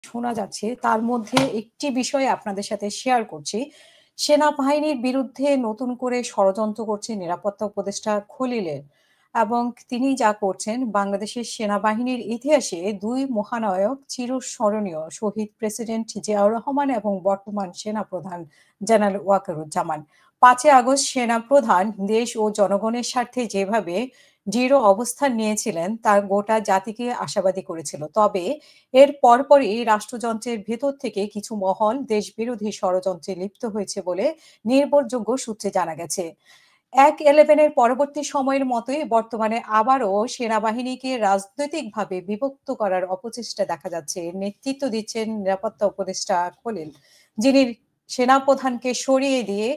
শোনা যাচ্ছে তার মধ্যে একটি বিষয় আপনাদের সাথে শেয়ার করছি। সেনাবাহিনীর বিরুদ্ধে নতুন করে ষড়যন্ত্র করছে নিরাপত্তা উপদেষ্টা খলিলের এবং তিনি যা করছেন বাংলাদেশের সেনাবাহিনীর ইতিহাসে ২ মহানায়ক চিরস্মরণীয় শহীদ প্রেসিডেন্ট জিয়াউর রহমান এবং বর্তমান সেনাপ্রধান জেনারেল ওয়াকারুজ্জামান। ৫ই আগস্ট সেনাপ্রধান দেশ ও জনগণের স্বার্থে যেভাবে দৃঢ় অবস্থান নিয়েছিলেন তা গোটা জাতিকে আশাবাদী করেছিল। তবে এর পরপরই রাষ্ট্রযন্ত্রের ভেতর থেকে কিছু মহল দেশবিরোধী ষড়যন্ত্রে লিপ্ত হয়েছে বলে নির্ভরযোগ্য সূত্রে জানা গেছে। ১/11 এর পরবর্তী সময়ের মতোই বর্তমানে আবারও সেনাবাহিনীকে রাজনৈতিকভাবে বিভক্ত করার অপচেষ্টা দেখা যাচ্ছে। এর নেতৃত্ব দিচ্ছেন নিরাপত্তা উপদেষ্টা খলিল, যিনি সেনাপ্রধানকে সরিয়ে দিয়ে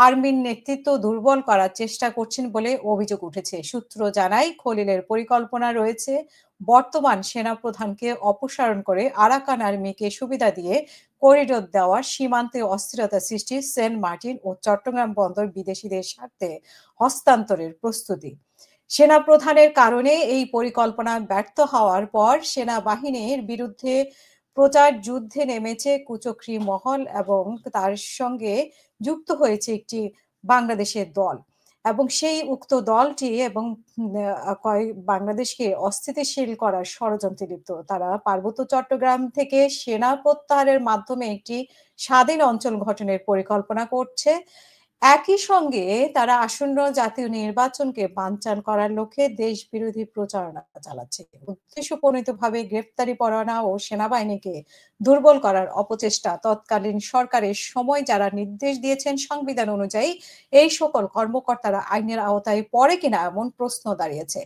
আর্মির নেতৃত্ব দুর্বল করার চেষ্টা করছেন বলে অভিযোগ উঠেছে। সূত্র জানায় খলিলের পরিকল্পনা রয়েছে বর্তমান সেনাপ্রধানকে অপসারণ করে আরাকান আর্মিকে সুবিধা দিয়ে করিডোর দেওয়ার, সীমান্তে অস্থিরতা সৃষ্টি, সেন্ট মার্টিন ও চট্টগ্রাম বন্দর বিদেশিদের স্বার্থে হস্তান্তরের প্রস্তুতি। সেনাপ্রধানের কারণে এই পরিকল্পনা ব্যর্থ হওয়ার পর সেনাবাহিনীর বিরুদ্ধে প্রচার যুদ্ধে নেমেছে কুচক্রী মহল এবং তার সঙ্গে যুক্ত হয়েছে একটি বাংলাদেশের দল এবং সেই উক্ত দলটি এবং বাংলাদেশকে অস্থিতিশীল করার ষড়যন্ত্রে লিপ্ত। তারা পার্বত্য চট্টগ্রাম থেকে সেনা প্রত্যাহারের মাধ্যমে একটি স্বাধীন অঞ্চল গঠনের পরিকল্পনা করছে। একই সঙ্গে তারা আসন্ন জাতীয় নির্বাচনকে বানচাল করার লক্ষ্যে দেশবিরোধী প্রচারণা চালাচ্ছে। উদ্দেশ্যপ্রণোদিতভাবে গ্রেফতারি পরোয়ানা ও সেনাবাহিনীকে দুর্বল করার অপচেষ্টা। তৎকালীন সরকারের সময় যারা নির্দেশ দিয়েছেন সংবিধান অনুযায়ী এই সকল কর্মকর্তারা আইনের আওতায় পড়ে কিনা এমন প্রশ্ন দাঁড়িয়েছে।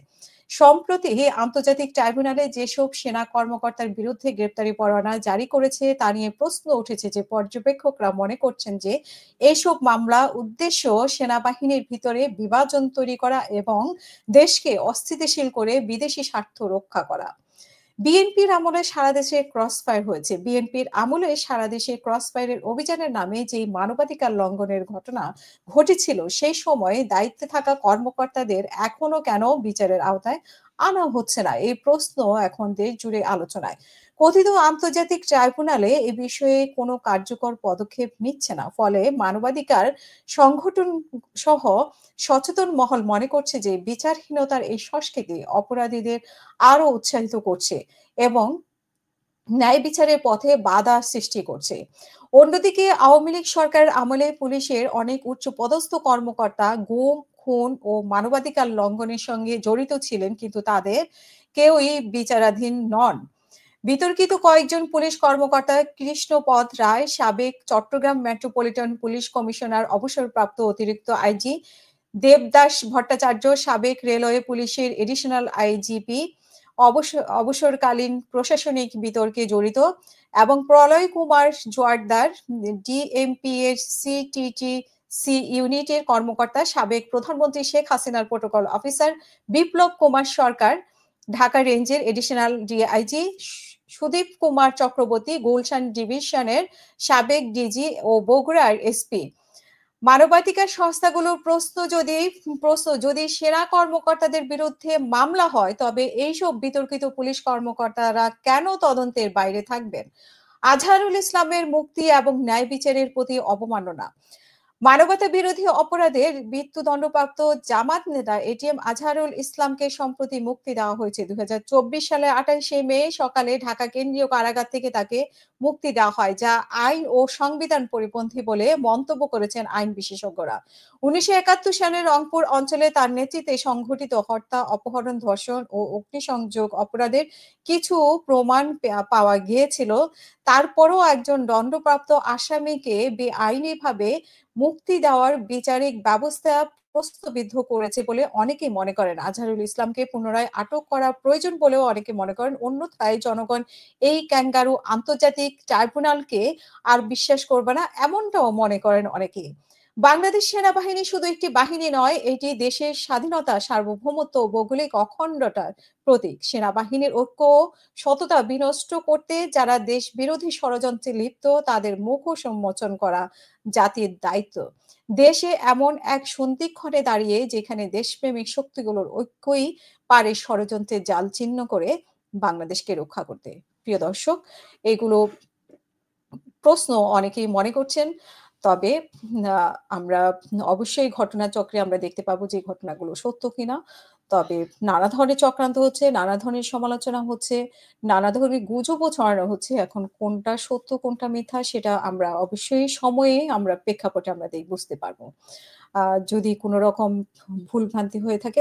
সম্প্রতি আন্তর্জাতিক ট্রাইব্যুনালে যেসব সেনা কর্মকর্তার বিরুদ্ধে গ্রেপ্তারি পরোয়ানা জারি করেছে তা নিয়ে প্রশ্ন উঠেছে যে পর্যবেক্ষকরা মনে করছেন যে এইসব মামলা উদ্দেশ্য সেনাবাহিনীর ভিতরে বিভাজন তৈরি করা এবং দেশকে অস্থিতিশীল করে বিদেশি স্বার্থ রক্ষা করা। বিএনপির আমলে সারা দেশে ক্রসফায়ার হয়েছে। বিএনপির আমলে সারা দেশে ক্রসফায়ারের অভিযানের নামে যে মানবাধিকার লঙ্ঘনের ঘটনা ঘটেছিল সেই সময়ে দায়িত্বে থাকা কর্মকর্তাদের এখনো কেন বিচারের আওতায় আনা হচ্ছে না, এই প্রশ্ন এখন দেশ জুড়ে আলোচনায়। কথিত আন্তর্জাতিক ট্রাইব্যুনালে এ বিষয়ে কোনো কার্যকর পদক্ষেপ নিচ্ছে না। ফলে মানবাধিকার সংগঠন সহ সচেতন মহল মনে করছে যে বিচারহীনতার এই সংস্কৃতি অপরাধীদের আরো উৎসাহিত করছে এবং ন্যায় বিচারের পথে বাধা সৃষ্টি করছে। অন্যদিকে আওয়ামী লীগ সরকারের আমলে পুলিশের অনেক উচ্চপদস্থ কর্মকর্তা গুম, খুন ও মানবাধিকার লঙ্ঘনের সঙ্গে জড়িত ছিলেন, কিন্তু তাদের কেউই বিচারাধীন নন। বিতর্কিত কয়েকজন পুলিশ কর্মকর্তা কৃষ্ণপদ রায়, সাবেক চট্টগ্রাম মেট্রোপলিটন পুলিশ কমিশনার, অবসরপ্রাপ্ত অতিরিক্ত আইজি দেবদাস ভট্টাচার্য, সাবেক রেলওয়ে পুলিশের এডিশনাল আইজিপি, অবসরকালীন প্রশাসনিক বিতর্কে জড়িত এবং প্রলয় কুমার জোয়ারদার, ডিএমপি এর সিটিটিসি ইউনিটের কর্মকর্তা, সাবেক প্রধানমন্ত্রী শেখ হাসিনার প্রোটোকল অফিসার বিপ্লব কুমার সরকার, ঢাকা রেঞ্জের এডিশনাল ডিআইজি সুদীপ কুমার চক্রবর্তী, গুলশান ডিভিশনের সাবেক ডিজি ও বগুড়ার এসপি। মানবাধিকার সংস্থাগুলোর প্রশ্ন যদি সেনা কর্মকর্তাদের বিরুদ্ধে মামলা হয় তবে এইসব বিতর্কিত পুলিশ কর্মকর্তারা কেন তদন্তের বাইরে থাকবেন? আজহারুল ইসলামের মুক্তি এবং ন্যায় বিচারের প্রতি অবমাননা। মানবতা বিরোধী অপরাধের মৃত্যুদণ্ডপ্রাপ্ত জামাত নেতা এটিএম আজহারুল ইসলামকে সম্প্রতি মুক্তি দেওয়া হয়েছে। ২০২৪ সালের ২৮শে মে সকালে ঢাকা কেন্দ্রীয় কারাগার থেকে তাকে মুক্তি দেওয়া হয়, যা আইন ও সংবিধান পরিপন্থী বলে মন্তব্য করেছেন আইন বিশেষজ্ঞরা। ১৯৭১ সালে রংপুর অঞ্চলে তার নেতৃত্বে সংঘটিত হত্যা, অপহরণ, ধর্ষণ ও অগ্নিসংযোগ অপরাধের কিছু প্রমাণ পাওয়া গিয়েছিল। তারপরও একজন দণ্ডপ্রাপ্ত আসামিকে বেআইনিভাবে মুক্তি দেওয়ার বিচারিক ব্যবস্থা প্রশ্নবিদ্ধ করেছে বলে অনেকেই মনে করেন। আজহারুল ইসলামকে পুনরায় আটক করা প্রয়োজন বলেও অনেকে মনে করেন। অন্যথায় জনগণ এই ক্যাঙ্গারু আন্তর্জাতিক ট্রাইব্যুনালকে আর বিশ্বাস করবে না, এমনটাও মনে করেন অনেকে। বাংলাদেশ সেনাবাহিনী শুধু একটি বাহিনী নয়, এটি দেশের স্বাধীনতা, সার্বভৌমত্ব ও ভৌগোলিক অখণ্ডতার প্রতীক। সেনাবাহিনীর ঐক্য ও সততা বিনষ্ট করতে যারা দেশ বিরোধী ষড়যন্ত্রে লিপ্ত তাদের মুখোশ উন্মোচন করা জাতির দায়িত্ব। দেশে এমন এক সন্ধিক্ষণে দাঁড়িয়ে যেখানে দেশপ্রেমিক শক্তিগুলোর ঐক্যই পারে ষড়যন্ত্রের জাল ছিন্ন করে বাংলাদেশকে রক্ষা করতে। প্রিয় দর্শক, এগুলো প্রশ্ন অনেকেই মনে করছেন। তবে আ আমরা অবশ্যই ঘটনাচক্রে আমরা দেখতে পাবো যে ঘটনাগুলো সত্য কিনা। তবে নানা ধরনের চক্রান্ত হচ্ছে, নানা ধরনের সমালোচনা হচ্ছে, নানা ধরনের গুজবও ছড়ানো হচ্ছে। এখন কোনটা সত্য, কোনটা মিথ্যা সেটা আমরা অবশ্যই সময়ে আমরা প্রেক্ষাপটে আমরা বুঝতে পারবো। আ যদি কোন রকম ভুলভ্রান্তি হয়ে থাকে